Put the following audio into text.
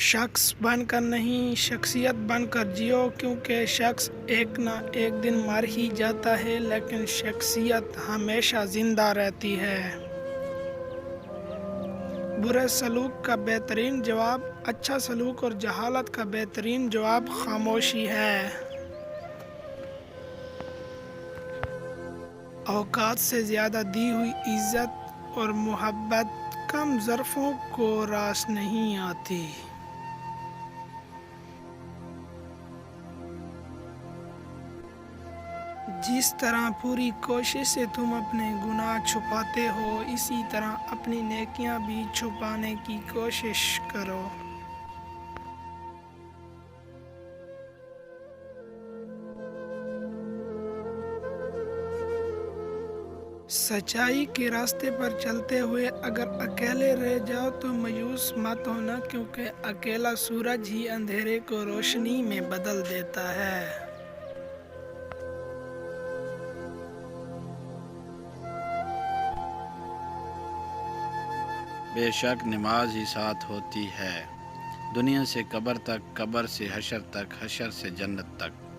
شخص بن کر نہیں، شخصیت بن کر جیو، کیونکہ شخص ایک نہ ایک دن مر ہی جاتا ہے، لیکن شخصیت ہمیشہ زندہ رہتی ہے۔ برے سلوک کا بہترین جواب اچھا سلوک اور جہالت کا بہترین جواب خاموشی ہے۔ اوقات سے زیادہ دی ہوئی عزت اور محبت کم ظرفوں کو راس نہیں آتی۔ جس طرح پوری کوشش سے تم اپنے گناہ چھپاتے ہو، اسی طرح اپنی نیکیاں بھی چھپانے کی کوشش کرو۔ سچائی کے راستے پر چلتے ہوئے اگر اکیلے رہ جاؤ تو مایوس مت ہونا، کیونکہ اکیلا سورج ہی اندھیرے کو روشنی میں بدل دیتا ہے۔ بے شک نماز ہی ساتھ ہوتی ہے، دنیا سے قبر تک، قبر سے حشر تک، حشر سے جنت تک۔